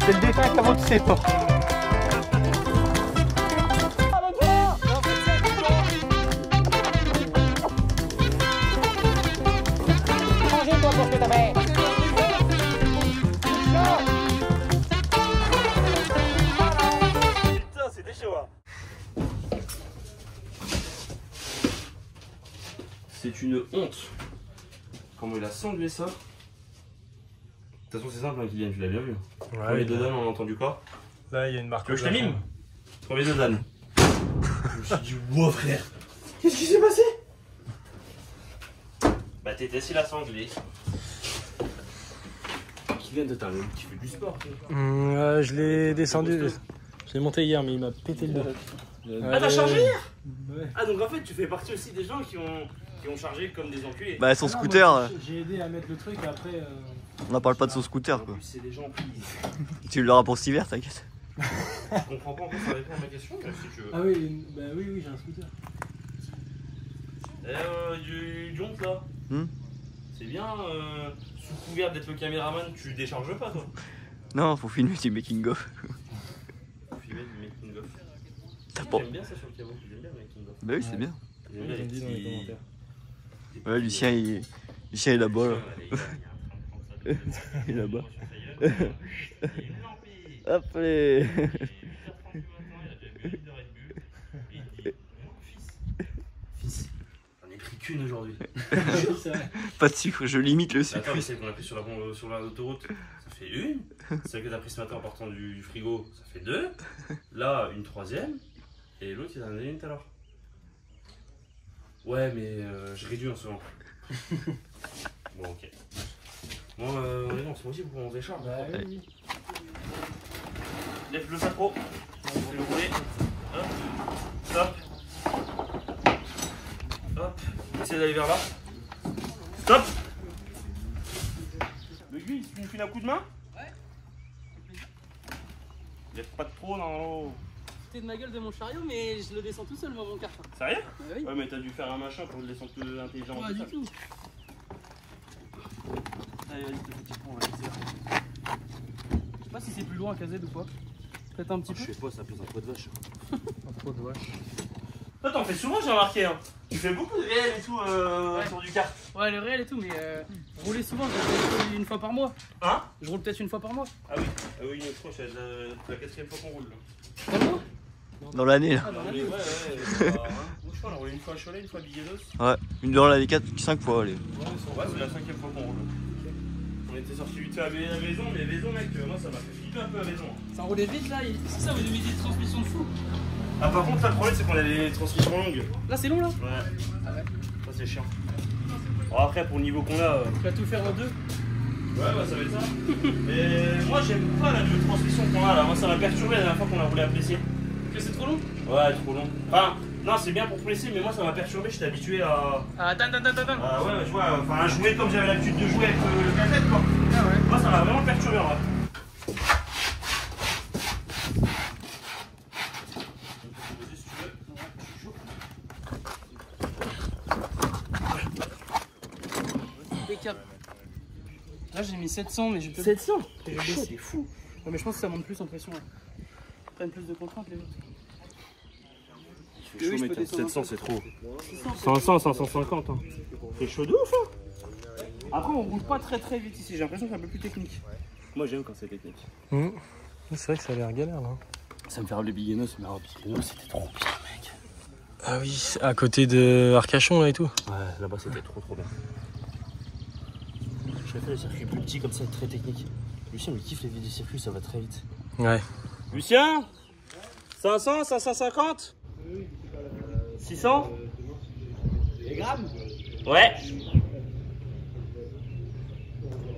C'est le défunt qui a vendu ses portes. Changez-toi pour ce que t'as fait. Putain, c'était chaud. C'est une honte. Comment il a sanglé ça. De toute façon, c'est simple, hein, Kylian, tu l'as bien vu. Ouais, Premier de Dan, on a entendu quoi? Là, il y a une marque. Que je t'anime. Premier de Dan. Je me suis dit, wow, frère. Qu'est-ce qui s'est passé? Bah, t'étais si la sanglé. Kylian, t'es un mec qui fait du sport. Je l'ai descendu. Je l'ai monté hier, mais il m'a pété le dos. Ah, t'as chargé hier? Ouais. Ah, donc en fait, tu fais partie aussi des gens qui ont chargé comme des enculés. Bah, son scooter. J'ai aidé à mettre le truc et après. On n'en parle pas de son scooter, quoi. C'est des gens qui. Tu l'auras pour cet hiver, t'inquiète. Je comprends pas encore, ça répond à ma question, mais si tu veux. Ah oui, bah oui, j'ai un scooter. Du honte là. C'est bien, sous couvert d'être le caméraman, tu décharges pas toi? Non, faut filmer du making of. Filmer du making of. J'aime bien ça sur le caveau, j'aime bien le making of. Bah oui, c'est bien. J'aime bien les dit dans les commentaires. Ouais, Lucien il est là-bas là. Il est là-bas. Hop les. Fils, j'en ai pris qu'une aujourd'hui. Pas de sucre, je limite le sucre. Attends, mais celle qu'on a pris sur l'autoroute, ça fait une. Celle que t'as pris ce matin en partant du frigo, ça fait deux. Là, une troisième. Et l'autre, il en a donné une tout à l'heure. Ouais, mais je réduis en ce moment. Bon, ok. Bon, on est dans ce mois-ci pour qu'on se décharge. Bah oui. Lève le sacro. On va le rouler. Hop. Stop. Hop. Essaye d'aller vers là. Stop. Le gui, tu me files un coup de main? Ouais. Il n'y a pas de trop dans l'eau. De ma gueule de mon chariot, mais je le descends tout seul dans mon carton. Sérieux? Oui. Ouais, mais t'as dû faire un machin pour le descendre plus intelligemment. Pas du tout. Allez, vas-y, petit coup, on va laisser. Je sais pas si c'est plus loin qu'à Z ou pas. Peut-être un petit peu. Je sais pas, ça pèse un poids de vache. Un pot de vache. Toi, t'en fais souvent, j'ai remarqué. Hein. Tu fais beaucoup de réel et tout sur du kart. Ouais, le réel et tout, mais rouler souvent, je roule peut-être une fois par mois. Hein? Je roule peut-être une fois par mois. Ah oui, une autre fois, c'est la quatrième fois qu'on roule. Là. Par mois? Dans l'année là. Ah, dans Ouais, l'année. moi, je crois, on a roulé une fois à Cholet, une fois à Biguenos. Ouais, une dans l'année 5 fois, allez. Ouais, c'est la cinquième fois qu'on roule. On était sorti vite fait à Vaison, mais Vaison, mec, moi ça m'a fait flipper un peu à Vaison. Ça roulait vite là, c'est ça, vous avez mis des transmissions de fou. Ah, par contre, là, le problème, c'est qu'on a des transmissions longues. Là, c'est long là? Ouais. Ah ouais. Ça, c'est chiant. Bon, après, pour le niveau qu'on a. Tu vas tout faire en deux? Ouais, bah ça va être ça. Mais moi, j'aime pas la transmission qu'on a là. Moi, ça m'a perturbé la dernière fois qu'on a roulé à Plessis. Que c'est trop long? Ouais, trop long. Enfin, non, c'est bien pour Plessis, mais moi, ça m'a perturbé. J'étais habitué à. Ah, dan. Ouais, je vois. Enfin, à jouer comme j'avais l'habitude de jouer avec le cassette, quoi. Ah ouais. Moi, ça m'a vraiment perturbé en vrai. Impeccable. Là, j'ai mis 700, mais j'ai peut-être. 700? C'est fou. Ouais, mais je pense que ça monte plus en pression. Là. Ils prennent plus de contraintes, les autres. C'est chaud, Oui, mec. 700, c'est trop. 600, 500, 550. Hein. C'est chaud de ouf, hein. Après, on roule pas très vite ici. J'ai l'impression que c'est un peu plus technique. Moi, j'aime quand c'est technique. C'est vrai que ça a l'air galère là. Ça me fait rappeler Biguenos, mais alors Biguenos, c'était trop bien, mec. Ah oui, à côté de Arcachon là et tout. Ouais, là-bas, c'était trop bien. Je préfère les circuits plus petits comme ça, très techniques. Lucien, il kiffe les vidéos circuits, ça va très vite. Ouais. Lucien 500, 550 600 Les grammes? Ouais.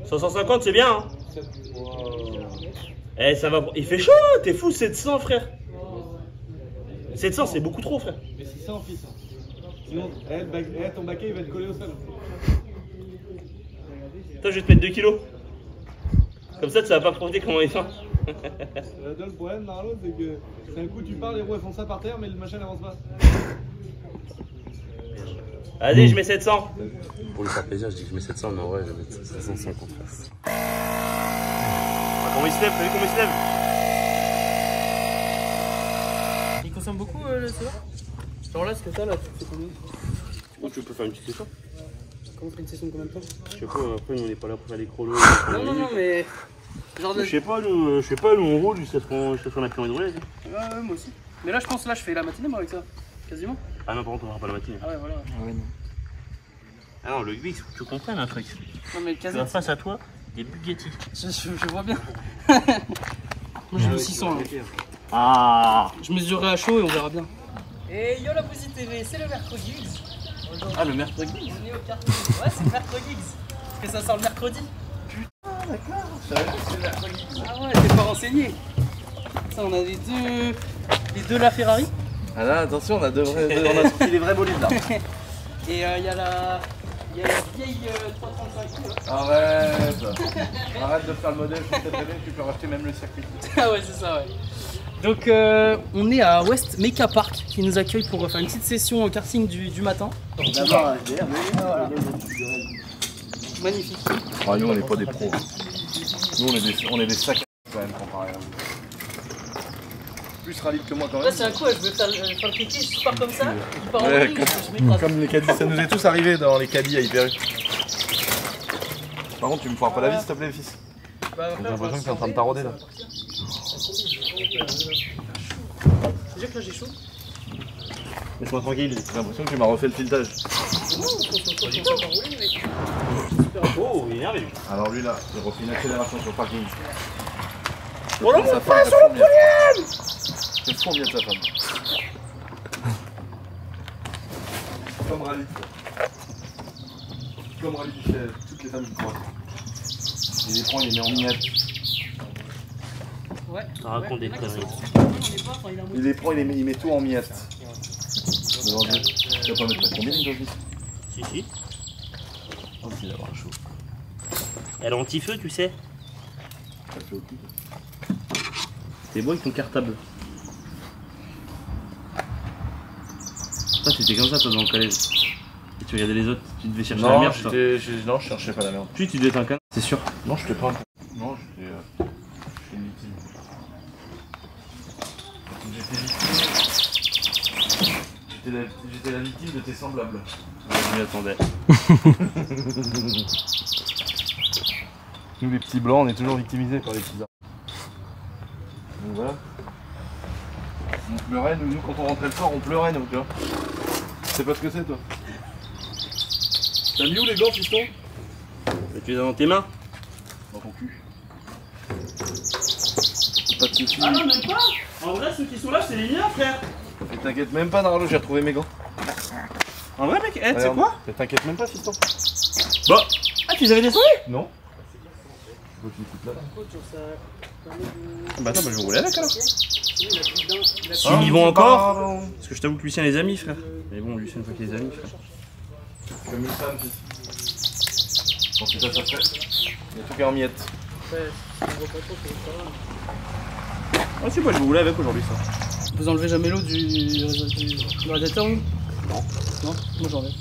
550, c'est bien, hein. Eh, ça va. Il fait chaud, hein. T'es fou, 700, frère. 700, c'est beaucoup trop, frère. Mais 600 fils. Sinon, ton baquet il va te coller au sol. Toi, je vais te mettre 2 kilos. Comme ça, tu vas pas profiter comment il fait. Le problème, Marlo, c'est que c'est un coup, tu pars, les roues elles font ça par terre, mais le machin n'avance pas. Vas-y, je mets 700. Pour lui faire plaisir, je dis que je mets 700, mais en vrai, je vais mettre 750. Frère. On va Comment il se lève? T'as vu comment il se lève? Il consomme beaucoup le soda? Genre là, ce que t'as là, tu fais combien? Oh, tu peux faire une petite session? Comment tu fais une session de combien de temps? Je sais pas, après nous on n'est pas là pour faire des chronos. Non, mais. Genre de. Je sais pas, nous on roule jusqu'à ce qu'on a plus envie de rouler. Ouais, moi aussi. Mais là, je pense, là, je fais la matinée moi avec ça. Quasiment. Ah non, par contre, on aura pas la matinée. Ah ouais, voilà. Ah non, le X, tu comprends un truc. Non, mais Tu as quasi. face à toi des Bugatti. Je vois bien. Moi, j'ai le 600 là. Ah. Je mesurerai à chaud et on verra bien. Et yo la Bouzy TV, c'est le mercredi. Ah, le mercredi. On est au quartier. Ouais, c'est le mercredi. Parce que ça sort le mercredi. Ah, d'accord. Ça veut dire que c'est le mercredi. Ah ouais, t'es pas renseigné. Ça, on a les deux La Ferrari. Ah là, attention, on a sorti les vrais bolides là. Et il y a la vieille 335. Arrête de faire le modèle sur cette télé, tu peux racheter même le circuit. Ah ouais, c'est ça, ouais. Donc, on est à West Mecha Park qui nous accueille pour faire une petite session karting du matin. D'abord, Voilà. Magnifique. ah, nous, on n'est pas des pros. Nous, on est des sacs quand même comparé à vous. Plus rallye que moi quand Là, même. c'est un coup, je veux faire le kiki, je pars comme ça, je pars en vrille, je m'écrase. Comme les caddies, ça nous est tous arrivé dans les caddies à Hyper U. Par contre, tu me feras pas la vie s'il te plaît, fils. Bah, J'ai l'impression que t'es en train de tarauder là. C'est sûr que là j'ai chaud. Laisse-moi tranquille, j'ai l'impression que tu m'as refait le filetage. Oh, il est énervé lui. Alors lui là, il refait une accélération sur le parking. Oh là, Sa femme, sur le podium. C'est trop bien de sa femme. Comme rallye. Comme rallye chez toutes les femmes du coin. Il les prend, il les met en miettes. Ouais. Ça raconte des Ouais, conneries. Il les prend, il met tout en miettes. Devant Dieu. Tu vas pas mettre la combine, toi, fils? Si. Oh, il va avoir chaud. Elle est anti-feu, tu sais. Ça fait au cul. T'es bon avec ton cartable. Toi, t'étais comme ça, toi, dans le collège. Et tu regardais les autres, tu devais chercher la merde, toi. Non, je cherchais pas la merde. Puis tu devais être un con. C'est sûr. Non, je t'ai pas un con. Non, j'étais une victime. J'étais la victime de tes semblables. Je m'y attendais. Nous, les petits blancs, on est toujours victimisés par les petits arts. Donc voilà. On pleurait, nous quand on rentrait le soir, on pleurait, donc tu vois. Tu sais pas ce que c'est, toi? T'as mis où les gants, fiston? Mais tu les as dans tes mains? Dans ton cul. Pas de soucis. Ah non, même pas. En vrai, ceux qui sont là, c'est les miens, frère. Et t'inquiète même pas, Narlo, j'ai retrouvé mes gants. En vrai, mec, tu sais Regarde. quoi? T'inquiète même pas, fiston. Bah. Ah, tu les avais descendus? Non. Faut que tu écoutes là. Bah non, bah je vais rouler avec alors. Si S'ils y vont encore. Parce que je t'avoue que Lucien les a mis, frère. Mais bon, Lucien, une fois qu'il les a mis, frère. Comme une femme, fils. Bon, c'est ça, ça fait. Il y a tout qui est en miettes. Ah, si, moi je vais rouler avec aujourd'hui, ça. Vous enlevez jamais l'eau du radiateur, vous? Non. Non? Moi j'enlève.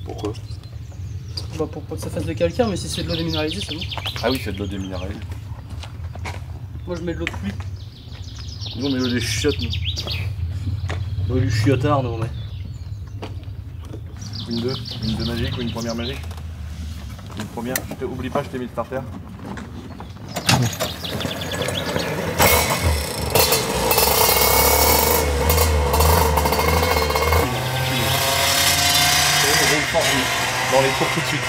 Pourquoi? Bah, pour pas que ça fasse de calcaire, mais si c'est de l'eau déminéralisée, c'est bon. Ah oui, c'est de l'eau déminéralisée. Moi je mets de l'eau de pluie. Nous, on met l'eau des chiottes, nous. L'eau du chiotard, nous, on met. Une 2 magique ou une première magique? Une première, oublie pas, je t'ai mis le starter. Dans les tours tout de suite.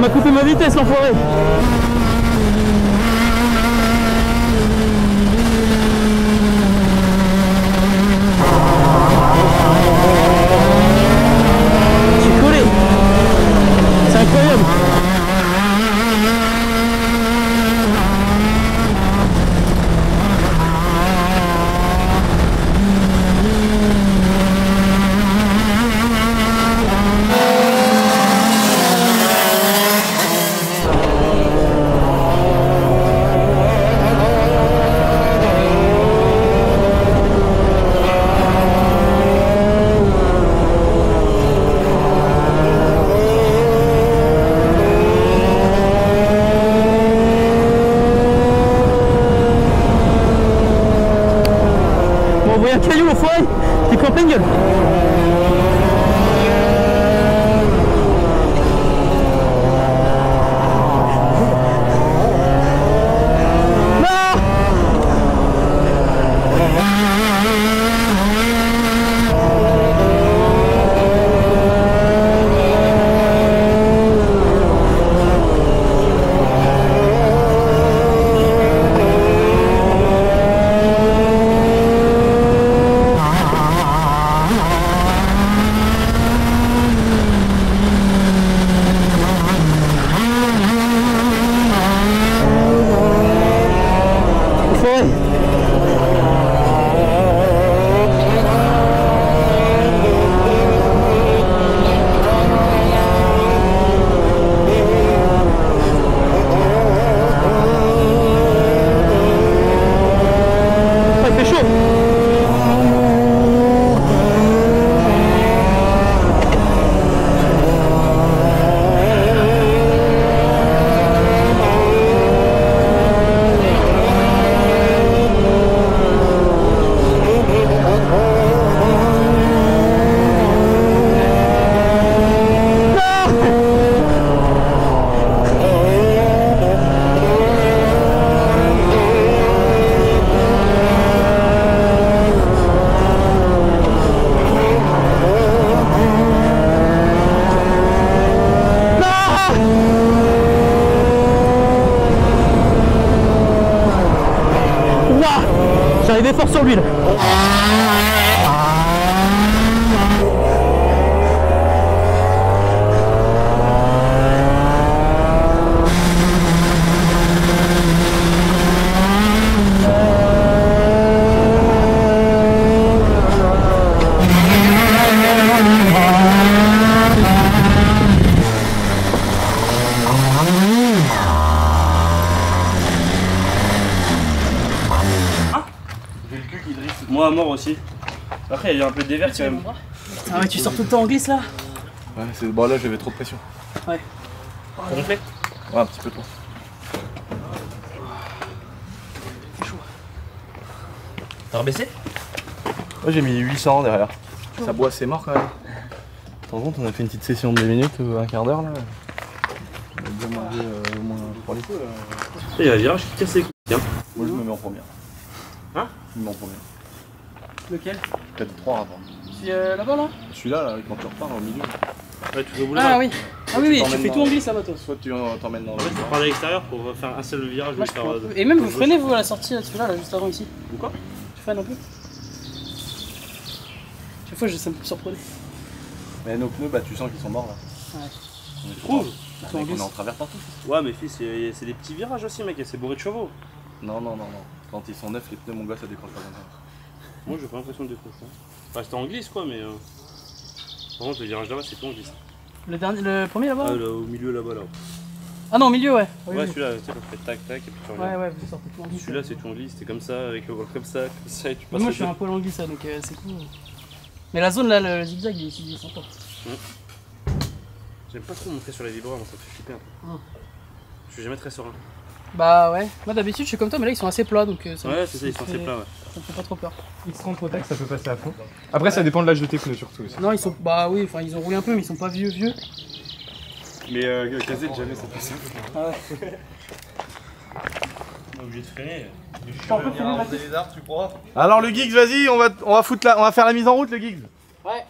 m'a coupé ma vitesse, l'enfoiré. J'ai collé. C'est incroyable. Un caillou au foyer, t'es pris en pleine gueule. J'arrivais fort sur lui là. Moi à mort aussi. Après il y a un peu de dévers quand même. Ah ouais, tu sors tout le temps en glisse là? Ouais, c'est bon, là j'avais trop de pression. Ouais. Complet? Ouais, un petit peu trop. T'as rebaissé? Moi j'ai mis 800 derrière. Ça boit, c'est mort quand même. De temps en temps, on a fait une petite session de 2 minutes ou un quart d'heure là. On a bien mangé au moins 3 litres. Il y a un virage qui casse les couilles. Tiens. Moi je me mets en première. Hein? Je me mets en première. Lequel? 4-3 avant. Celui là-bas là? Celui-là, là, quand tu repars au milieu. Ouais, tu vas au boulot. Ah oui. Ah oui, oui, tu t'emmènes fais dans- tout en glisse là-bas toi. Soit tu t'emmènes dans En fait, faut prendre à l'extérieur pour faire un seul virage. Moi, je faire, prends un peu. Et même vous freinez vous à la sortie là, celui-là là, juste avant ici. Ou quoi? Tu freines un peu? Chaque fois ça me surprenait. Mais nos pneus, bah tu sens qu'ils sont morts là. Ouais. On est trouves? trop- on est en travers partout. Ouais, mais fils, c'est des petits virages aussi, mec, et c'est bourré de chevaux. Non. Quand ils sont neufs, les pneus, mon gars, ça décroche pas comme ça. Moi, j'ai pas l'impression de décrocher. Enfin, c'était en glisse quoi, mais. Par contre, le virage là-bas, c'est tout en glisse. Le premier là-bas? Ah, là, au milieu là-bas là. Ah non, au milieu, ouais. Oui, Ouais, oui. celui-là, tu sais, on fait tac tac et puis tu reviens. Ouais, vous sortez tout en glisse. Celui-là, c'est tout en glisse, c'était comme ça, avec le voile comme ça, et tu passes. Moi je suis un peu en glisse là, donc c'est cool. Mais la zone là, le zigzag, il est sympa. J'aime pas trop monter sur les vibreurs, moi, ça me fait flipper un peu. Je suis jamais très serein. Bah ouais, moi d'habitude je suis comme toi, mais là ils sont assez plats donc ça Ouais, c'est ça, ils sont assez plats, ouais. ça me fait pas trop peur. X30 Protec, ça peut passer à fond. Après, ça dépend de l'âge de tes pneus surtout aussi. Non, ils sont. Bah oui, enfin ils ont roulé un peu, mais ils sont pas vieux. Mais KZ, jamais ça passe à fond. Ah ouais. On est obligé de freiner. Alors le Geeks, vas-y, on va faire la mise en route le Geeks. Ouais.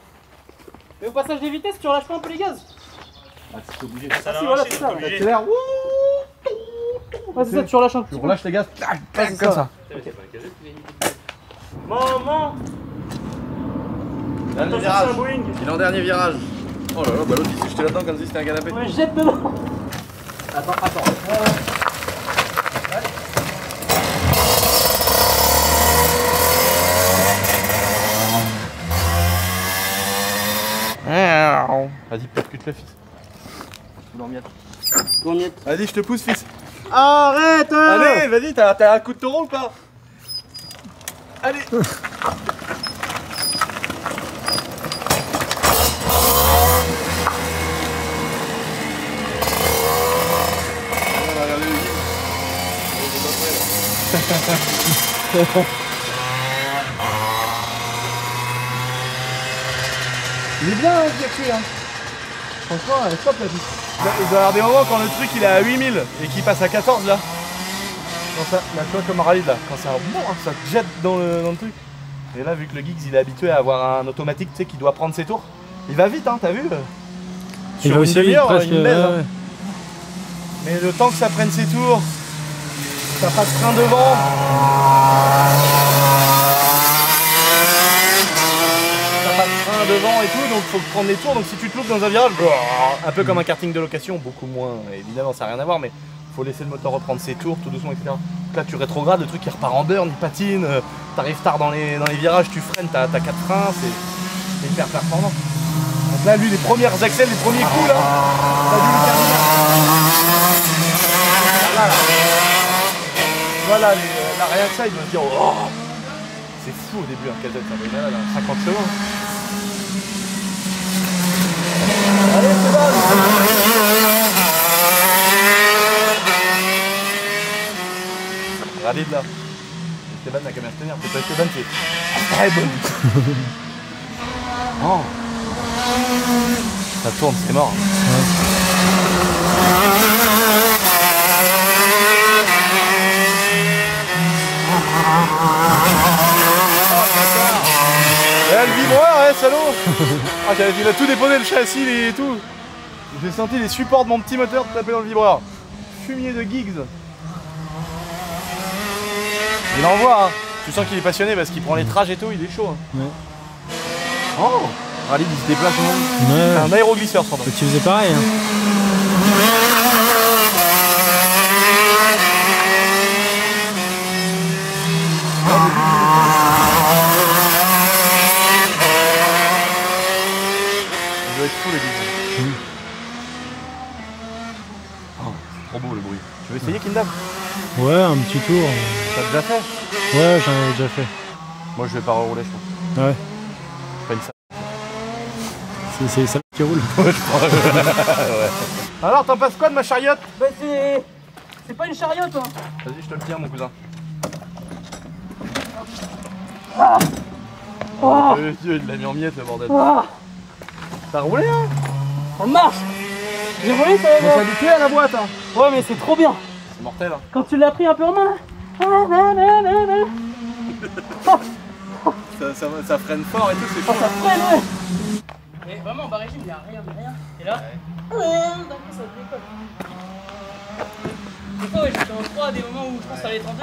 Mais au passage des vitesses, tu relâches pas un peu les gaz? Ah, c'est obligé. Ça l'a si, voilà, arraché, c'est c'est ça. obligé. Accélère. Ouais, c'est ça, tu relâches un petit Tu peu. relâches les gaz. Tac, tac, c'est comme ça. ça. Putain, mais c'est pas un cadet, il est- Maman! Dernier Attention, virage. c'est un Boeing! Il est en dernier virage. Oh là là, bah l'autre il s'est jeté là-dedans comme si c'était un canapé. Ouais, jette dedans. Attends. Vas-y, percute-le, fils. Gourmiette. Vas-y, je te pousse, fils. Arrête. Allez, vas-y, t'as un coup de taureau ou pas? Allez. Il est bien, hein, ce circuit, hein. Franchement, elle est top, la piste. Il doit y avoir des moments quand le truc il est à 8000 et qu'il passe à 14 là. Quand ça, là, tu vois, comme un rallye là, quand ça, ça te jette dans le truc. Et là, vu que le Giggs il est habitué à avoir un automatique, tu sais, qui doit prendre ses tours, il va vite, hein, t'as vu? Il va Sur une aussi vite, demi-heure, presque. il me baise, ouais, hein. ouais. Mais le temps que ça prenne ses tours, ça passe train devant. Ça passe train devant et tout, donc faut prendre les tours. Donc si tu te loupes dans un virage, un peu comme un karting de location, beaucoup moins, évidemment ça n'a rien à voir, mais faut laisser le moteur reprendre ses tours tout doucement, etc. Là tu rétrogrades, le truc il repart en burn, il patine, t'arrives tard dans les virages, tu freines, t'as 4 freins, c'est hyper performant. Donc là lui les premières axelles, les premiers coups là, t'as vu le terminal. Voilà, là, rien que ça, il doit se dire oh, c'est fou au début, un KZ, ça va être malade, 50 chevaux. Allez, c'est bon. Regardez de là. Esteban n'a qu'à bien se tenir, c'est pas Esteban, c'est très bon. Oh. Ça tourne, c'est mort. Le vibreur, ouais, salaud. Ah, il a tout déposé, le châssis et tout. J'ai senti les supports de mon petit moteur taper dans le vibreur. Fumier de Giggs. Il envoie, hein. Tu sens qu'il est passionné parce qu'il prend les trages et tout, il est chaud. Hein. Ouais. Oh, Rallye, il se déplace. Ouais. C'est un aéroglisseur, sans doute. Tu faisais pareil. Hein. Il doit être fou, le Giggs. Oh, c'est trop beau le bruit. Tu veux essayer, Kindam? Ouais, un petit tour. T'as déjà fait? Ouais, j'en ai déjà fait. Moi, je vais pas rerouler, je pense. Ouais. Pas une salle. C'est ça qui roule. Alors, t'en passes quoi de ma chariote? Bah c'est pas une chariote hein. Vas-y, je te le tiens, mon cousin. Oh, Le Dieu, il l'a mis en miettes, le bordel. oh, T'as roulé, hein? ça marche. J'ai volé ça. On s'est habitué à la boîte, hein. Ouais mais c'est trop bien. C'est mortel, hein. Quand tu l'as pris un peu en main là. Ça freine fort et tout, c'est Oh, chaud. ça freine ouais. Mais vraiment en bas régime il y a rien de rien. Et là d'un coup ça décolle. Des fois ouais j'étais en 3 à des moments où je pense que ça allait être en 2.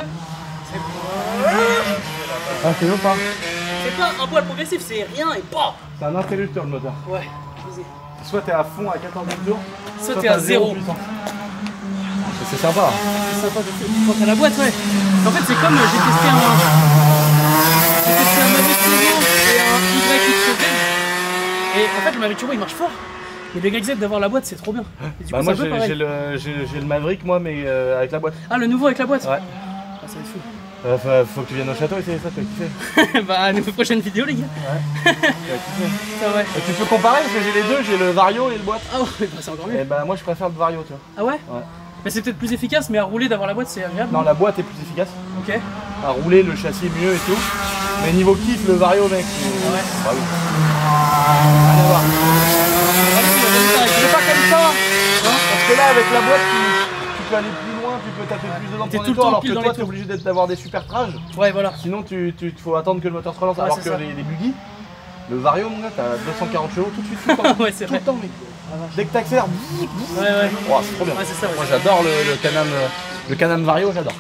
Ah, c'est long, pas? C'est pas un poil progressif, c'est rien et paf. C'est un interrupteur, le moteur. Ouais, easy. Soit t'es à fond à 14 000 tours, Soit t'es à 0. puissance. C'est sympa. C'est sympa de fou. Quand t'as la boîte, ouais. En fait, c'est comme j'ai testé un Mavic Turbo et un YXZ. Et en fait, le Mavic Turbo il marche fort. Mais le YXZ d'avoir la boîte, c'est trop bien. Et du coup, Moi, c'est un peu pareil. j'ai le Maverick, moi, mais avec la boîte. Ah, le nouveau avec la boîte. Ouais. Ah, ça va être fou. Faut que tu viennes au château essayer ça, tu vas kiffer. Bah, à une prochaine vidéo, les gars. Tu vas kiffer. Ça ouais. Et tu peux comparer parce que j'ai les deux, j'ai le Vario et le boîte. Ah ouais, bah, c'est encore mieux. Et bah, moi, je préfère le Vario, tu vois. Ah ouais. Ouais. Mais c'est peut-être plus efficace, mais à rouler d'avoir la boîte, c'est agréable. Non, la boîte est plus efficace. Ok. À rouler, le châssis est mieux et tout. Mais niveau kiff, le Vario, mec. Ouais. Bah oui. Rien à voir. C'est pas comme ça. Parce que là, avec la boîte, tu peux aller plus loin, tu peux taper plus dedans T'es pour tout les le tours, temps alors pile que dans toi, les t'es tours. obligé d'avoir des super trages. Ouais, voilà. Sinon, faut attendre que le moteur se relance. Ouais, alors c'est que ça. les buggy, Le Vario, mon gars, t'as 240 chevaux tout de suite, tout le temps. Ouais, c'est vrai. Tout le temps, mec. Dès que t'accélères, Ouais. oh, c'est trop bien. Ouais, c'est ça. Ouais, Moi j'adore le Can-Am Vario, j'adore.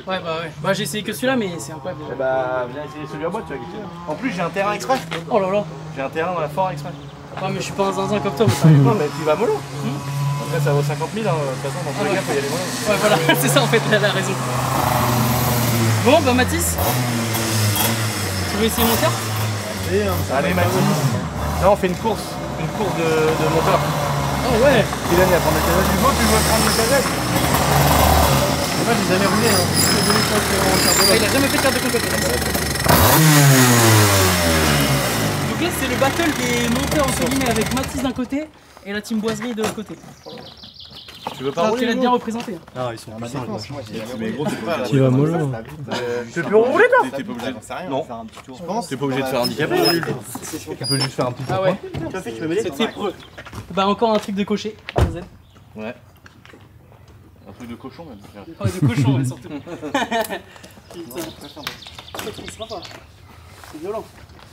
ouais. Bah, j'ai essayé que celui-là, mais c'est incroyable. Eh bah, viens essayer celui à boîte, tu vas kiffer. En plus, j'ai un terrain exprès. Oh là là. J'ai un terrain dans la forêt exprès. Ouais, mais je suis pas un zinzin comme toi, mais ça arrive. Non, mais tu vas mollo. Après, ça vaut 50 000, hein. De toute façon, dans tous les cas, faut y aller mollo. Ouais, voilà, c'est ça en fait, elle a raison. Bon, bah, Mathis, tu veux essayer mon car? Allez, Mathis. Là, on fait une course de moteur. Oh, ouais. Kylian, il va prendre le KZ. Du coup, tu veux prendre le KZ? Moi, j'ai jamais roulé. Il a jamais fait de carte de compétence. Donc là, c'est le battle des monteurs entre guillemets avec Mathis d'un côté et la team boiserie de l'autre côté. Tu veux pas Donc rouler? il est bien représenté. Ah, ils sont puissants. Mais gros, tu peux pas. Tu vas mollo. Tu peux rouler, toi? T'es pas obligé de faire rien. Non. Faire un petit tour. T'es pas obligé de faire handicapé. Tu peux juste faire un petit tour. Ah ouais. C'est épreuve. Bah encore un truc de cocher. Z. Ouais. Un truc de cochon, même. Ouais, de cochon, ouais, surtout. Putain. C'est sympa. C'est violent.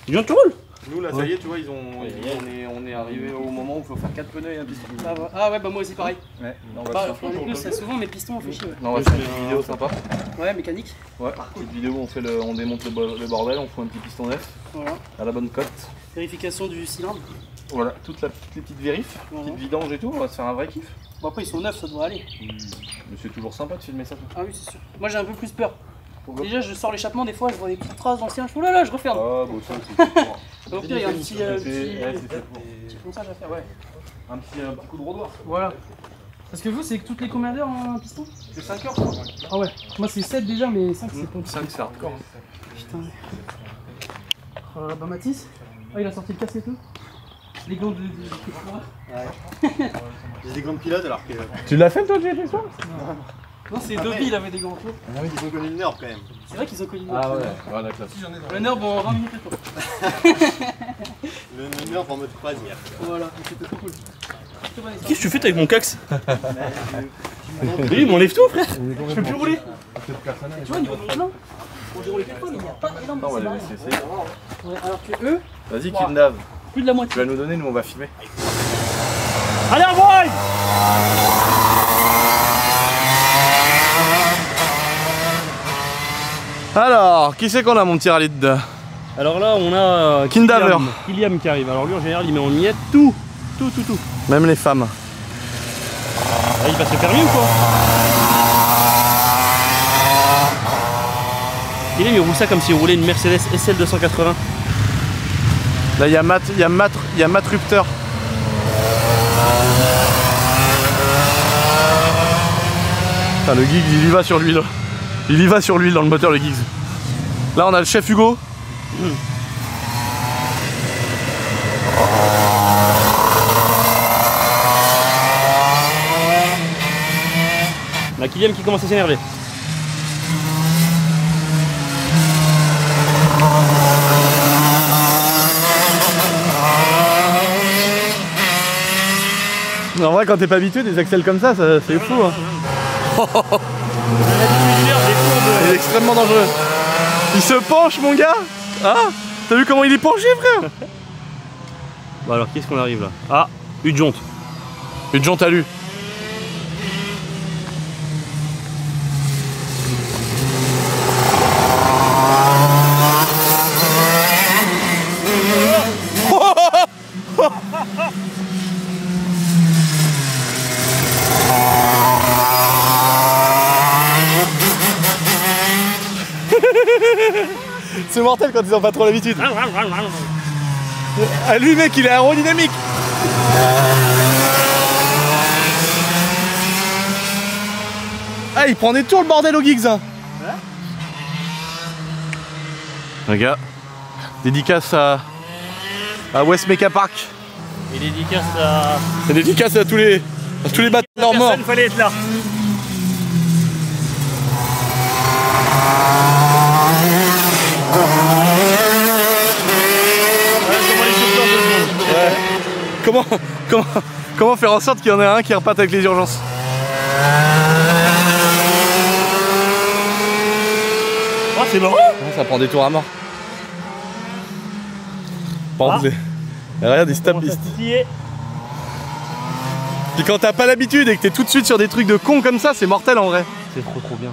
Viens, tu roules. Nous, là, ça y est, tu vois, on est arrivé au moment où il faut faire 4 pneus et un piston. Ah ouais, bah moi aussi pareil. Ouais. On va Bah, se faire en plus, c'est souvent mes pistons, on fait chier. Ouais, Non, on va faire une vidéo sympa. ouais mécanique. Ouais, petite vidéo où on démonte le bordel, on fout un petit piston neuf Voilà. à la bonne cote. Vérification du cylindre. Voilà, toutes les petites vérifs, Voilà. petites vidanges et tout, on va se faire un vrai kiff. Bon après ils sont neufs, ça devrait aller. Mais c'est toujours sympa de filmer ça. Toi. Ah oui c'est sûr. Moi j'ai un peu plus peur. Déjà je sors l'échappement, des fois je vois des petites traces d'anciens, je fais oh là là, je referme. Ah, bon, ça c'est Au pire il y a un petit petit ponçage à faire, ouais. un petit coup de rodoir. Voilà. Parce que vous c'est toutes les combien d'heures en piston? C'est 5 heures, je crois. Ah ouais, moi c'est 7 déjà mais 5 c'est bon. 5 c'est hardcore. Putain. Oh là là, bah Mathis, ah il a sorti le casque et tout. Les gants de J'ai des gants de pilote alors que. Tu l'as fait toi, GT Soir? non c'est Dobby, il avait des gants autour. Ah oui, ils ont connu le Nord quand même. C'est vrai qu'ils ont connu Ah ouais, ouais la classe. le nerf en 20 minutes et tout. Le Nord en mode croisière. Voilà, c'était trop cool. Qu'est-ce que tu fais avec mon cax? Il m'enlève tout, frère. Je peux plus rouler. Tu vois, niveau plein, j'ai roulé quelques fois, mais il n'y a pas énorme Non, on va de les laisser essayer. ouais, alors que eux, Vas-y, Kidnav. plus de la Tu moitié. vas nous donner, nous on va filmer. Allez, en boy. Alors, qui c'est qu'on a mon petit rallye? Alors là, on a Kindaver. Kylian qui arrive. Alors lui, en général, il met en miette tout. Même les femmes. Ah, il passe le permis ou quoi? Il roule ça comme s'il roulait une Mercedes SL 280. Là, il y a Matt Rupteur. Putain, le Giggs, il y va sur l'huile. Il y va sur l'huile dans le moteur, le Giggs. Là, on a le chef Hugo. Là, Kylian qui commence à s'énerver. En vrai, quand t'es pas habitué, des accels comme ça, c'est fou. Hein. Il est extrêmement dangereux. Il se penche, mon gars. Ah, t'as vu comment il est penché, frère? Bon alors, qu'est-ce qu'on arrive là? Ah, une jonte. Une jante à lui. C'est mortel quand ils ont pas trop l'habitude. Ah, lui, mec, il est aérodynamique. Ah, il prend des tours le bordel au Giggs. Hein. Regarde, dédicace à West Mecha Park. Et dédicace à... Et dédicace à tous les batteurs morts. Il fallait être là. Comment faire en sorte qu'il y en ait un qui reparte avec les urgences? Oh, c'est marrant. Ça prend des tours à mort. Par contre, regarde, il se tape. Puis quand t'as pas l'habitude et que t'es tout de suite sur des trucs de con comme ça, c'est mortel en vrai. C'est trop bien.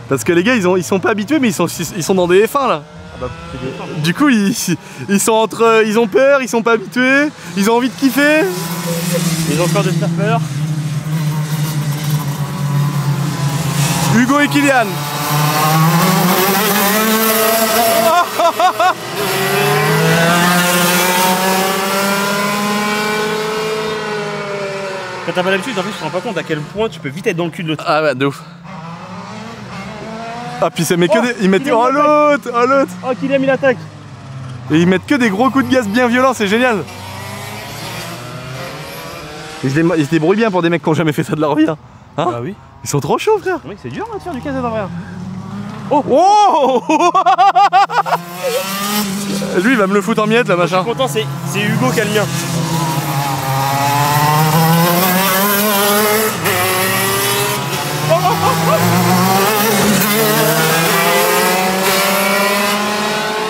Parce que les gars, ils sont pas habitués, mais ils sont dans des F1 là. Du coup, ils sont entre. Ils ont peur, ils sont pas habitués, ils ont envie de kiffer. Ils ont encore de se faire peur. Hugo et Kylian. Quand t'as pas l'habitude, en plus, tu te rends pas compte à quel point tu peux vite être dans le cul de l'autre. Ah ouais, de ouf. Ah, puis ça met que des. Ils mettent. Oh l'autre. Oh, Kylian, il attaque. Et ils mettent que des gros coups de gaz bien violents, c'est génial. Ils se débrouillent bien pour des mecs qui ont jamais fait ça de leur vie. Hein. Bah oui. Ils sont trop chauds, frère. Mec, c'est dur de faire du KZ en vrai. Oh Lui, il va me le foutre en miettes, là, machin. Je suis content, c'est Hugo qui a le mien.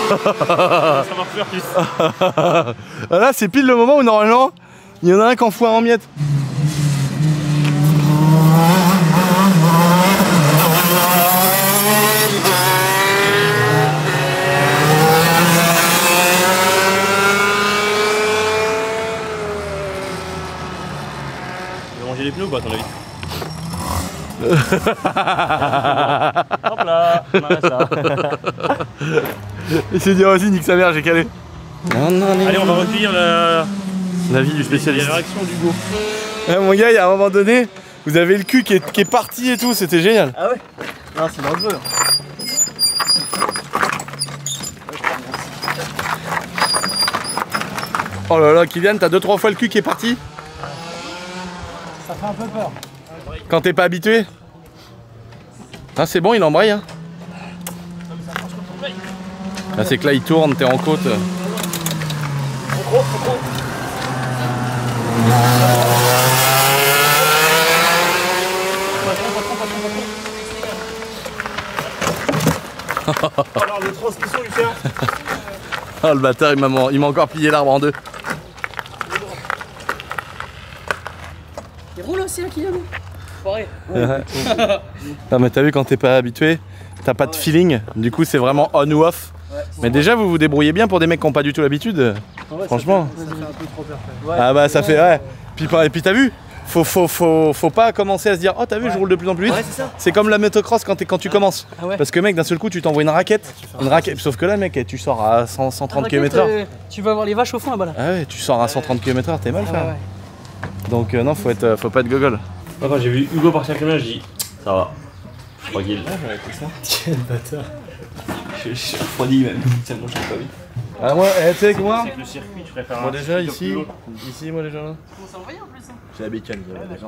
Ça va refaire plus. Là, c'est pile le moment où normalement, il y en a un qui en fout un en miettes. Tu vas ranger les pneus ou pas, à ton avis? Hop là, on arrête ça. Il s'est dit, vas-y, nique sa mère, j'ai calé. Allez, on va recueillir L'avis du spécialiste. la réaction d'Hugo. Ouais, mon gars, il y a un moment donné, vous avez le cul qui est parti et tout, c'était génial. Ah ouais? Non, c'est dangereux. Oh là là, Kylian, t'as 2-3 fois le cul qui est parti? Ça fait un peu peur. Quand t'es pas habitué? Ah, c'est bon, il embraye. Hein. Ah, c'est que là, il tourne, t'es en côte. Alors, de transmission, Lucien. Ah, le bâtard, il m'a encore plié l'arbre en deux. Il roule aussi, là, Kylian. Pareil. Non, mais t'as vu, quand t'es pas habitué, t'as pas de feeling. Du coup, c'est vraiment on ou off. Mais déjà, vous vous débrouillez bien pour des mecs qui ont pas du tout l'habitude. Franchement. Ça fait un peu trop peur. Ah bah, ça fait, ouais. Et puis t'as vu, faut pas commencer à se dire, oh t'as vu, je roule de plus en plus vite. Ouais, c'est ça. C'est comme la motocross quand tu commences. Ah ouais. Parce que mec, d'un seul coup, tu t'envoies une raquette. Sauf que là, mec, tu sors à 130 km/h. Tu vas voir les vaches au fond là-bas là. Ah ouais, tu sors à 130 km/h, t'es mal, frère. Ouais. Donc non, faut pas être gogol. Moi, quand j'ai vu Hugo partir avec le mien, je dis ça va. Tranquille. Quel bâtard. Je suis refroidi même, tellement je suis pas vite. Ah moi, tu sais que moi, C'est que le circuit, tu préfères moi un déjà circuit ici, au plus long. moi déjà là. Comment ça envoyé en plus hein. J'ai la bécane, déjà.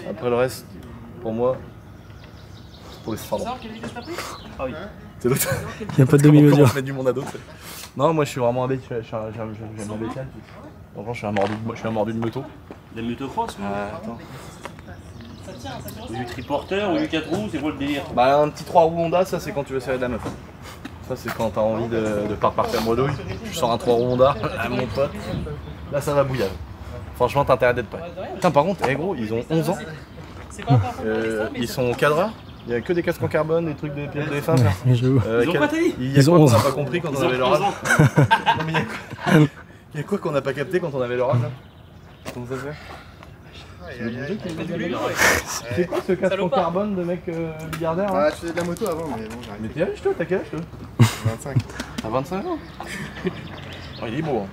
Après le reste, pour moi, c'est pour les pardon. Savoir quelle vitesse t'as pris? Ah oui. C'est l'autre. Il n'y a pas de Comment demi-mesure. je mets du monde à dos. Non, moi je suis vraiment un bec, j'aime la bécane. Franchement, je suis un mordu de moto. Des motocross ou Attends. Ça tient ou du triporteur ou du 4 roues, c'est quoi le délire? Bah un petit 3 roues Honda, ça c'est quand tu veux serrer de la meuf. Ça c'est quand t'as envie de pas repartir en bredouille. Tu sors un 3 roues Honda, ah, mon pote. Là ça va bouillave. Franchement t'as intérêt d'être prêt. Putain par contre, gros, ils ont 11 ans. C'est pas encore Ils sont cadres. Il y a que des casques en carbone, des trucs de pilotes de F1. Frère. J'avoue. Ils ont pas taillé. Il y a Ils quoi ont qu'on 11 n'a ans. pas compris quand on Ils ont avait leur 11 âge? ans. Non, mais il y a quoi qu'on n'a pas capté quand on avait leur âge là? Comment ça se fait? C'est quoi ce casque en carbone de mec milliardaire là? Ah, je faisais de la moto avant, mais bon, Mais j'arrête. t'es âge toi? T'as quel âge toi? 25. T'as 25 ans? Oh, il est beau hein.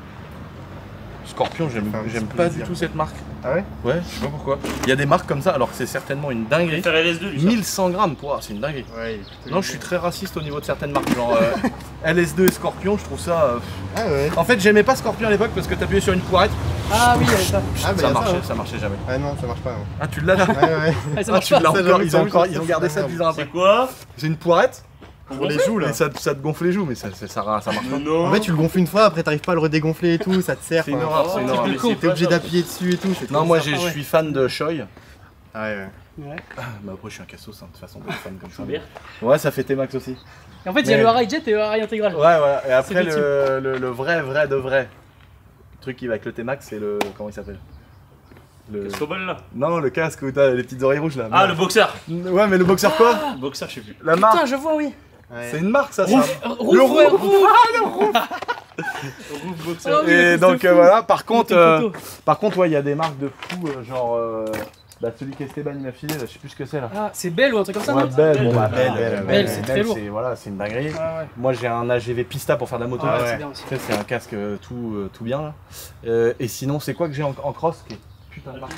Scorpion, j'aime Enfin, c'est pas du plaisir. tout cette marque. Ah ouais? Ouais, je sais pas pourquoi. Il y a des marques comme ça alors que c'est certainement une dinguerie. Faire LS2, lui. 1100 grammes, quoi, c'est une dinguerie. Ouais. Non, je suis très raciste au niveau de certaines marques, genre LS2 et Scorpion, je trouve ça. Ah ouais. En fait, j'aimais pas Scorpion à l'époque parce que t'appuyais sur une poirette, Ah oui, ça. Ah, bah, ça y a marchait, ouais. ça marchait jamais. Ah non, ça marche pas. Non. Ah, tu l'as là? Ouais, ouais. Ah, ça Ah, marche tu pas. l'as Ça, encore, j'avoue, ils ont gardé ça 10 ans après. C'est quoi? C'est une poirette Pour les joues là. et ça te gonfle les joues, mais ça marche pas. Non. En fait, tu le gonfles une fois, après t'arrives pas à le redégonfler et tout, ça te sert. C'est une quoi. horreur, c'est une horreur. T'es obligé d'appuyer dessus et tout. c'est Non, trop moi ça. je suis fan de Shoei. Ah ouais, ouais. Ouais. Bah après je suis un cassos, hein, de toute façon, de femme comme ça. Schubert. Ouais, ça fait T-Max aussi. Et en fait, il y a Mais- le rail jet et le rail intégral. Ouais, voilà. Et après, C'est le vrai de vrai truc qui va avec le T-Max, c'est le. Comment il s'appelle le... Scobol là. Non, le casque où t'as les petites oreilles rouges là. Ah, le boxeur. Ouais, mais le boxeur quoi Le boxeur, je sais plus. La marque. Putain, je vois, oui. C'est une marque ça, ça. Rouf, ouais, Rouf. Rouf boxeur. Ah oui, Et le donc fils de fou. voilà, par contre, Photo. ouais, il y a des marques de fous, genre. Bah, celui qu'Esteban il m'a filé, là, je sais plus ce que c'est là. Ah, c'est Belle ou un truc comme ça, Ouais, non Belle, bon, bah, Belle, c'est très lourd. Voilà, c'est une dinguerie. Ouais, ouais. Moi j'ai un AGV Pista pour faire de la moto. Ah ouais, c'est bien aussi. Tu sais, c'est un casque tout bien là. Et sinon, c'est quoi que j'ai en cross qui est putain de marque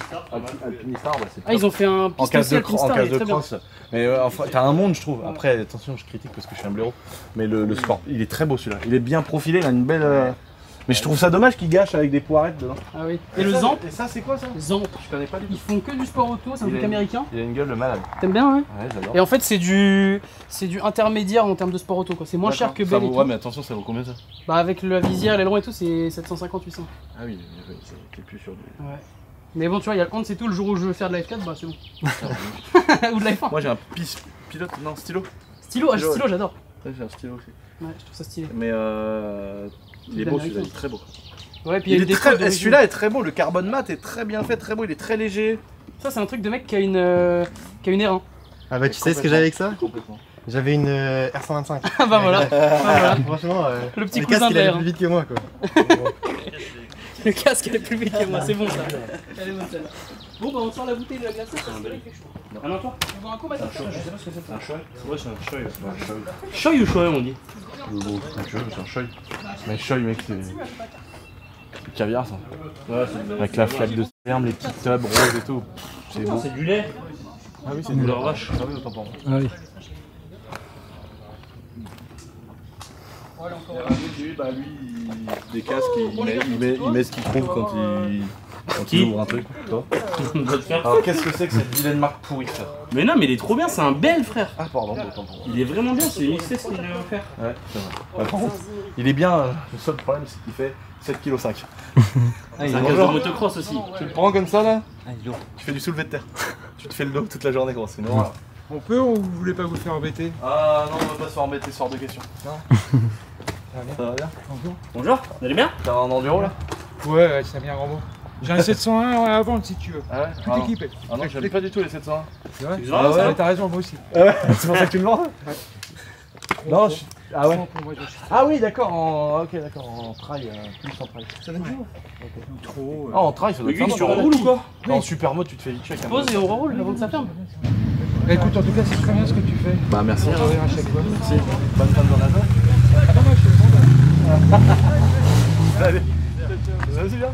Alpinistar, bah, c'est Ah, ils ont fait un en piston case de, ciel Alpinistar, il est très bien. cross. Mais enfin, t'as un monde, je trouve. Après, attention, je critique parce que je suis un blaireau. Mais le sport, il est très beau celui-là. Il est bien profilé, il a une belle. Mais je trouve ça dommage qu'il gâche avec des poirettes dedans. Ah oui. Et le Zamp Et ça, c'est quoi ça Zamp. Je connais pas du tout. Ils font que du sport auto, c'est un Il truc a- américain. Il a une gueule de malade. T'aimes bien, ouais Ouais, j'adore. Et en fait, c'est du intermédiaire en termes de sport auto, quoi. C'est moins cher que ça Belle et vaut, tout. ouais, mais attention, ça vaut combien ça Bah, avec la visière, l'aileron et tout, c'est 750-800. Ah oui, t'es plus sur du. Ouais. Mais bon, tu vois, il y a le compte, c'est tout. Le jour où je veux faire de la F4, bah c'est bon. Ou de la F1. Moi j'ai un pilote, non, stylo. Stylo, stylo, stylo, j'adore. Ouais, j'ai un stylo aussi. Ouais, je trouve ça stylé. Mais il est beau celui-là, il est très beau. Ouais, puis il y a une déco d'origine. Celui-là est très beau, le carbone mat est très bien fait, très beau, il est très léger. Ça, c'est un truc de mec qui a une R1. Ah bah tu sais ce que j'avais avec ça Complètement. J'avais une R125. Ah bah voilà. Voilà. Franchement, Le petit le cousin casque de il allait la R1. plus vite que moi quoi. Le casque, elle est plus vite que moi, c'est bon ça. Elle est bonne celle-là. Bon, bah on sort la bouteille de la glace parce que là, il fait chaud. Un toi on boit un coup, Mathieu Je sais pas ce que c'est. Un choy. Ouais, c'est un choy. Ouais, Choy ou choy, on dit. c'est un choy. Mais choy, mec, c'est. Du caviar ça. Ouais, c'est Avec la flaque de sperme, les petites tubs roses et tout. C'est beau. C'est du lait. Ah oui, c'est du du lait. leur vache. Ah oui, autant pour moi. Ah oui. Lui, bah lui, des casques, il met ce qu'il trouve quand il ouvre un truc. Toi. Votre frère. Alors qu'est-ce que c'est que cette vilaine marque pourrie ça? Mais non, mais il est trop bien, c'est un bel frère. Ah pardon, autant pour moi. Il est vraiment bien, c'est mixé ce qu'il a offert. Ouais, c'est vrai. Ouais, par contre, il est bien, le seul problème c'est qu'il fait 7,5 kg. C'est un casque de motocross aussi. Tu le prends comme ça là, tu fais du soulevé de terre. Tu te fais le dos toute la journée gros, c'est une horreur. On peut ou vous voulez pas vous faire embêter? Ah non, on va pas se faire embêter, sort de question. Ça va bien? Bonjour, vous allez bien? T'as un enduro là? Ouais, ça vient un grand mot. J'ai un 701 à vendre si tu veux. Ah ouais? Tout équipé. Ah non, j'aime pas du tout les 701. C'est vrai? C'est Ah grave, ouais? Ouais, t'as raison, moi aussi. Ah ouais, c'est pour ça que tu me vends? Non, je... Ah ouais? Pour moi, je suis Ah oui, d'accord, en trail, plus en trail. Ça donne trop. Ah, en trail, ça doit Le être gars, sympa. tu roules ou quoi? En super mode, tu te fais vite check. Pose et on reroule avant que ça ferme. Bah, écoute, en tout cas, c'est très bien ce que tu fais. Bah merci. On reverra à chaque fois. Merci. Bonne fin de journée à toi. Attends, moi, je te le demande. Allez. Vas-y, viens.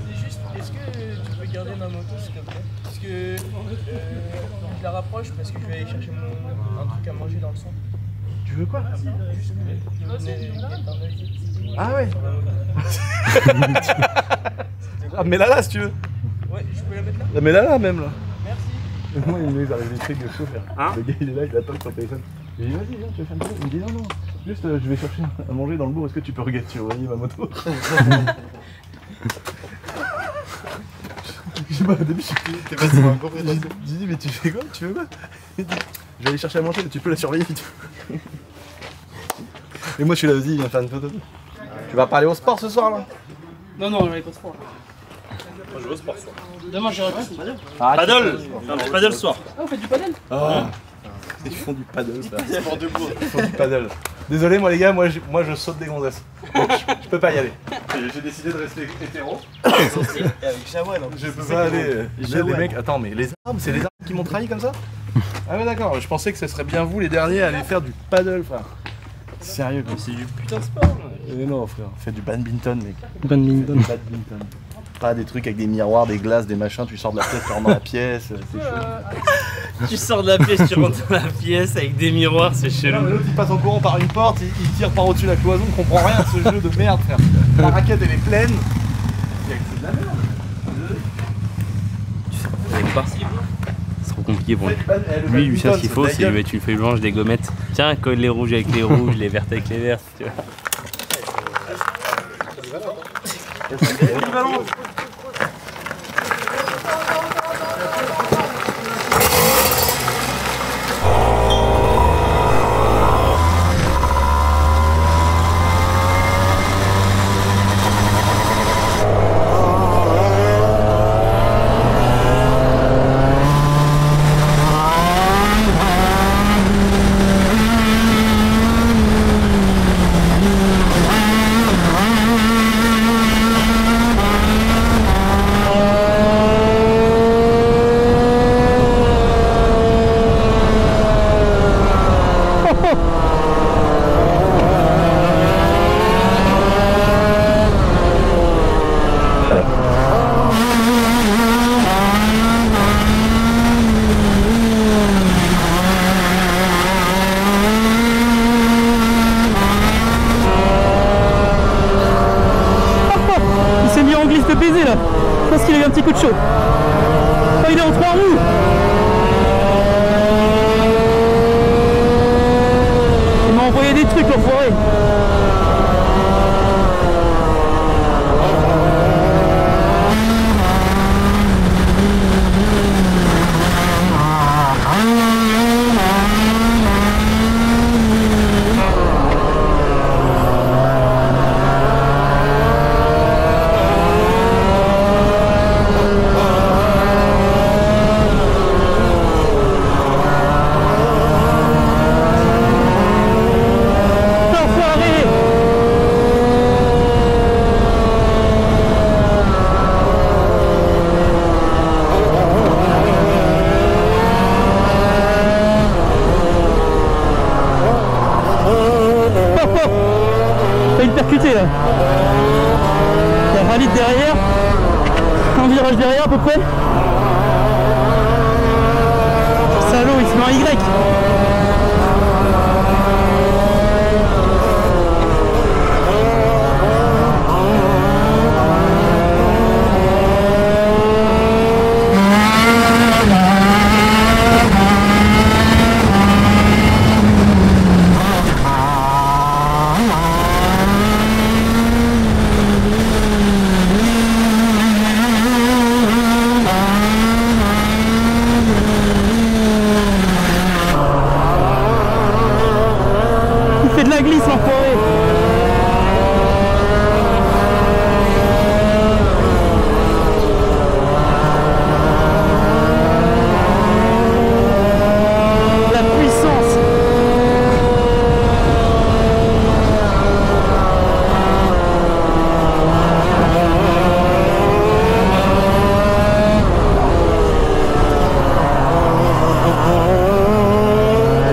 C'est juste, est-ce que tu peux garder ma moto s'il te plaît? Parce que je la rapproche parce que je vais aller chercher un truc à manger dans le centre. Tu veux quoi? Juste que je venais mettre un œil Ah ouais. sur la moto. Ah, mais là, si tu veux. Ouais, je peux la mettre là? Mais là, même là. Merci. Moi, il nous arrive des trucs de chaud, frère. Hein? Le gars, il est là, il attend sur le téléphone. Je lui dis, vas-y, viens, tu veux faire une photo? Il me dit, non, non. Juste, je vais chercher à manger dans le bourg. Est-ce que tu peux regarder sur ma moto? Je sais pas, au début, T'es pas sur un gros j'ai dit, mais tu fais quoi? Tu veux quoi? Il dit, je vais aller chercher à manger, mais tu peux la surveiller si tu veux. Et moi, je suis là, vas-y, viens faire une photo. Tu vas pas aller au sport ce soir là? Non, non, j'avais pas de sport. Moi, je vais au sport ce soir. Demain, j'irai plus. Paddle! Non, mais paddle ce soir. Ah, vous faites du paddle? Ah, ils font du paddle, ça. Ils font du paddle. Désolé, moi les gars, moi je saute des gonzesses. Donc, je peux pas y aller. J'ai décidé de rester hétéro. Avec Jawel en plus. Je peux pas aller. Il y a des mecs. Attends, mais les armes, c'est les armes qui m'ont trahi comme ça? Ah ouais, d'accord. Je pensais que ce serait bien vous les derniers à aller faire du paddle, frère. Sérieux quoi. C'est du putain de sport. Non, frère. Fais du badminton, mec. Badminton. Badminton. Pas des trucs avec des miroirs, des glaces, des machins. Tu sors de la pièce, tu rentres dans la pièce. C'est chaud. Tu sors de la pièce, tu rentres dans la pièce avec des miroirs, c'est Non, chelou. mais l'autre il passe en courant par une porte, il tire par au-dessus de la cloison, on comprend rien à ce jeu de merde, frère. La raquette elle est pleine. C'est de la merde. Avec pas. C'est trop compliqué pour lui. Le Lui, lui, ça, ce qu'il faut, de la c'est lui gueule. mettre une feuille blanche, des gommettes. Tiens, colle les rouges avec les rouges, les vertes avec les vertes, tu vois. en glisse de baiser là. Je pense qu'il a eu un petit coup de chaud. Oh, il est en 3 roues. Il m'a envoyé des trucs l'enfoiré. Percuté là. Il y a 20 litres derrière, un virage derrière à peu près. Salaud, il se met en Y. De la glisse l'enfoiré. La puissance.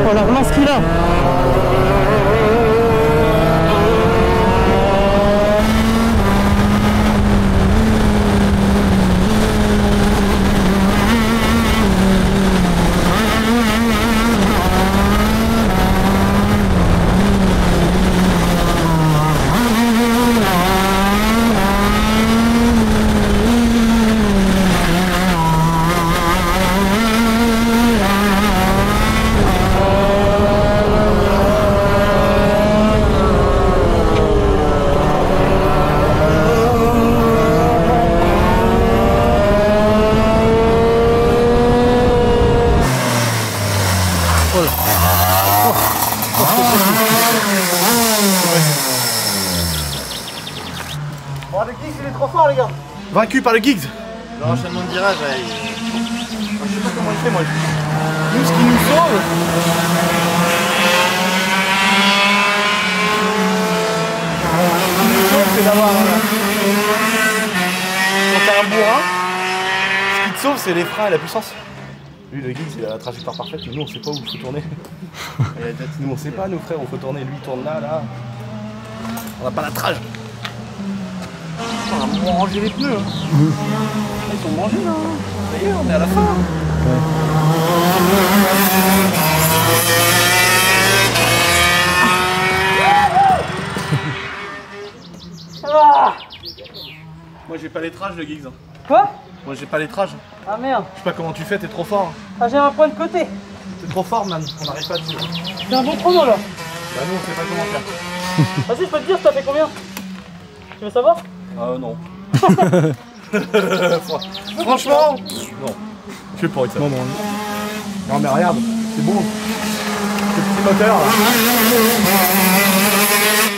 Oh la relance qu'il a. Oh, le Giggs il est trop fort les gars. Vaincu par le Giggs. L'enchaînement de virage, je sais pas comment il fait moi. Nous, ce qui nous sauve, c'est d'avoir... Quand t'as un bourrin, ce qui te sauve c'est les freins et la puissance. Lui le Giggs il a la trajectoire parfaite, mais nous on sait pas où il faut tourner. Nous on sait pas, nous frères, on faut tourner, lui il tourne là, là. On a pas la trage. On va ranger les pneus. Ils sont mangés là. Ça y est, on est à la fin. Ah Moi j'ai pas les trages le Giggs. Quoi? Moi j'ai pas les trages. Ah merde. Je sais pas comment tu fais, t'es trop fort. Ah j'ai un point de côté. T'es trop fort man, on n'arrive pas dessus. C'est un bon chrono là. Bah nous on sait pas comment faire. Vas-y, je peux te dire, ça fait combien? Tu veux savoir? Non. Franchement, non. Je sais pas avec ça. Non mais regarde, c'est bon. Ce petit moteur là.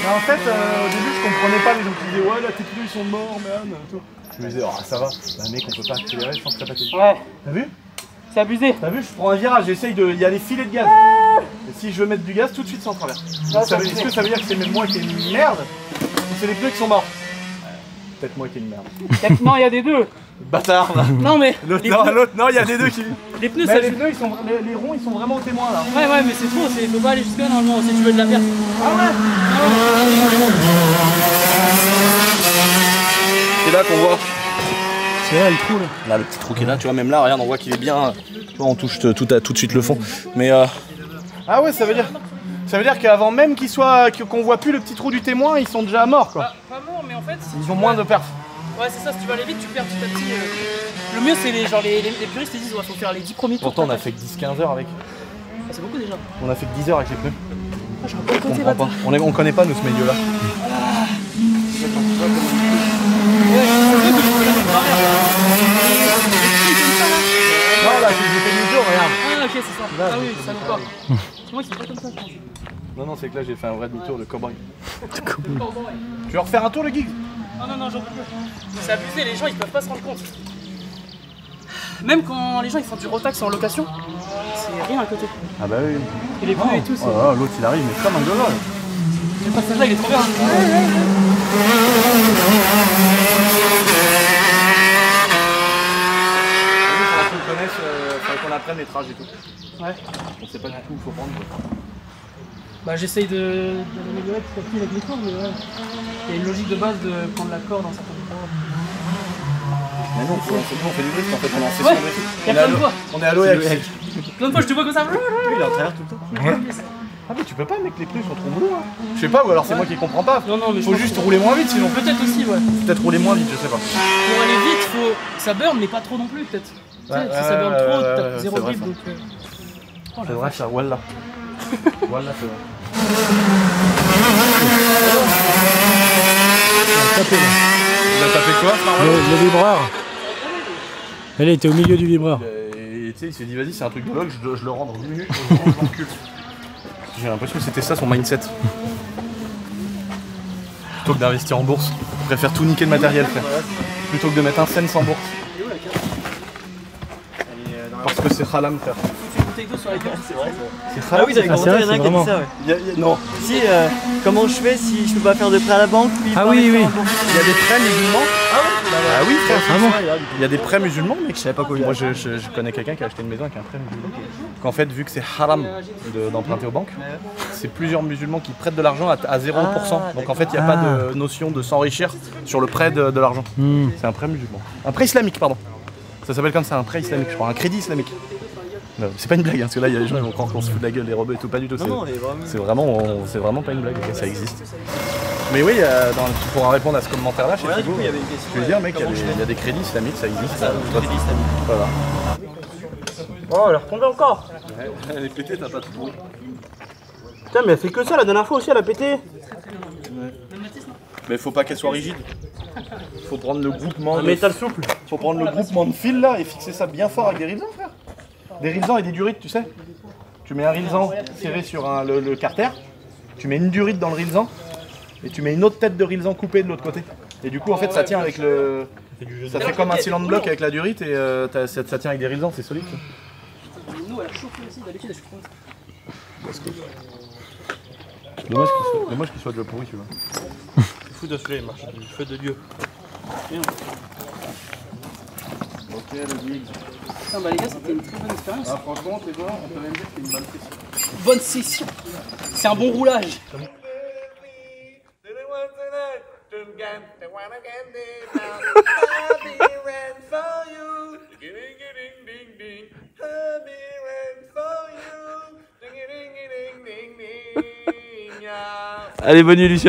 Mais en fait, au début je comprenais pas les gens qui disaient ouais là tes pneus ils sont morts man. Tout. Je me disais oh ça va, bah mec on peut pas accélérer sans que ça patine. Ouais. T'as vu? C'est abusé. T'as vu, je prends un virage, j'essaye de. Il y a des filets de gaz. Et si je veux mettre du gaz, tout de suite c'est en travers. Est-ce que ça veut dire que c'est même moi qui ai une merde? Ou c'est les pneus qui sont morts? Peut-être moi qui ai une merde. Non, il y a des deux. Bâtard là. Non mais. L'autre, non, il y a des deux qui. Les pneus, Mais ça les pneus, ils sont, les ronds, ils sont vraiment au témoin là. Ouais, mais c'est trop, faut pas aller jusque-là normalement si tu veux de la perte. Ah ouais. C'est là qu'on voit. C'est là le trou là. Là, le petit trou qui est là, tu vois, même là, regarde, on voit qu'il est bien. Tu vois, on touche tout de suite le fond. Mais ah ouais, ça veut dire qu'avant même qu'on voit plus le petit trou du témoin, ils sont déjà morts quoi. Pas mort, mais en fait. Ils ont moins de perf. Ouais, c'est ça, si tu vas aller vite, tu perds petit à petit. Le mieux, c'est les puristes, ils disent ouais, faut faire les 10 premiers tours. Pourtant, on a fait que 10-15 heures avec. Ah, c'est beaucoup déjà. On a fait que 10 heures avec les pneus. Ah, j'ai un peu le On côté, comprend pas. On connaît pas, nous, ce milieu-là. Non, là, j'ai fait du tour, regarde. Ah, ok, c'est ça. Ah oui, ça vaut pas. Moi, ils sont pas comme ça, je pense. Non, c'est que là, j'ai fait un vrai demi-tour de cowboy. Tu veux refaire un tour, le gig? Non, j'en peux plus. C'est abusé, les gens, ils peuvent pas se rendre compte. Même quand les gens ils font du rotax en location, c'est rien à côté. Ah bah oui. Et les pneus et tout, c'est... Oh, l'autre, il arrive, mais comme un golo. Le passage là, il est trop bien. Qu'on apprenne les trajets et tout. Ouais. On sait pas du tout où il faut prendre. Bah j'essaye d'améliorer petit à petit avec les cordes, mais ouais. Il y a une logique de base de prendre la corde dans certains endroits. Mais non, on fait du drift en fait, on est en session Ouais, drift. il y a plein de fois. On est à l'OX. Plein de fois je te vois comme ça. Il est en travers tout le temps. Ah mais tu peux pas mec, les pneus sont trop mouleux. Je sais pas, ou alors c'est moi qui comprends pas. Non, mais faut juste rouler moins vite sinon. Peut-être aussi, ouais. Peut-être rouler moins vite, je sais pas. Pour aller vite, faut que ça burn, mais pas trop non plus peut-être. Tu sais, si ça burn trop, t'as zéro grip donc... C'est vrai ça, voilà. Voilà, c'est vrai. Il a tapé quoi? Le vibreur. Elle était au milieu du vibreur. Et tu sais, il s'est dit vas-y, c'est un truc de log, je le rends dans 10 minutes, je l'encule. J'ai l'impression que c'était ça son mindset. Plutôt que d'investir en bourse, je préfère tout niquer de matériel, frère. Plutôt que de mettre un cent sans bourse. Parce que c'est halam, frère. Ah oui, dans les commentaires, il y en a qui a dit ça, ouais. Non. Si, comment je fais si je peux pas faire de prêt à la banque? Ah oui. Il y a des prêts musulmans. Ah oui, frère. Vraiment. Il y a des prêts musulmans, mec. Je savais pas quoi. Moi, je connais quelqu'un qui a acheté une maison avec un prêt musulman. Qu'en fait, vu que c'est haram d'emprunter aux banques, c'est plusieurs musulmans qui prêtent de l'argent à 0%. Donc en fait, il n'y a pas de notion de s'enrichir sur le prêt de l'argent. C'est un prêt musulman. Un prêt islamique, pardon. Ça s'appelle comme ça, un prêt islamique, je crois. Un crédit islamique. C'est pas une blague, hein, parce que là, il y a des gens qui vont croire qu'on se fout de la gueule, les robots et tout. Pas du tout. C'est vraiment pas une blague, ça existe. Mais oui, pour répondre à ce commentaire-là, chez Figo, je veux dire, mec, il y a des crédits islamiques, ça existe. Voilà. Oh, elle est retombée encore. Elle est pétée, t'as pas tout trouvé. Putain, mais elle fait que ça la dernière fois aussi, elle a pété. Mais faut pas qu'elle soit rigide. Faut prendre le groupement. Un métal souple. Faut prendre le groupement de fil là et fixer ça bien fort avec des rilsans, frère. Des rilsans et des durites, tu sais. Tu mets un rilsan serré sur le carter, tu mets une durite dans le rilsan et tu mets une autre tête de rilsan coupée de l'autre côté. Et du coup, en fait, ça tient avec le. Ça fait comme un cylindre bloc avec la durite et ça tient avec des rilsans, c'est solide. Nous, elle chauffe aussi, d'habitude, elle chauffe comme ça. Dommage qu'il soit déjà pourri, tu vois. Fou de celui-là, il marche du feu de Dieu. Ok, le gig. Putain, bah les gars, c'était une très bonne expérience. Ah, franchement, t'es bon, on peut même dire que c'est une bonne session. Bonne session. C'est un bon roulage. Allez, bonne nuit, Lucien.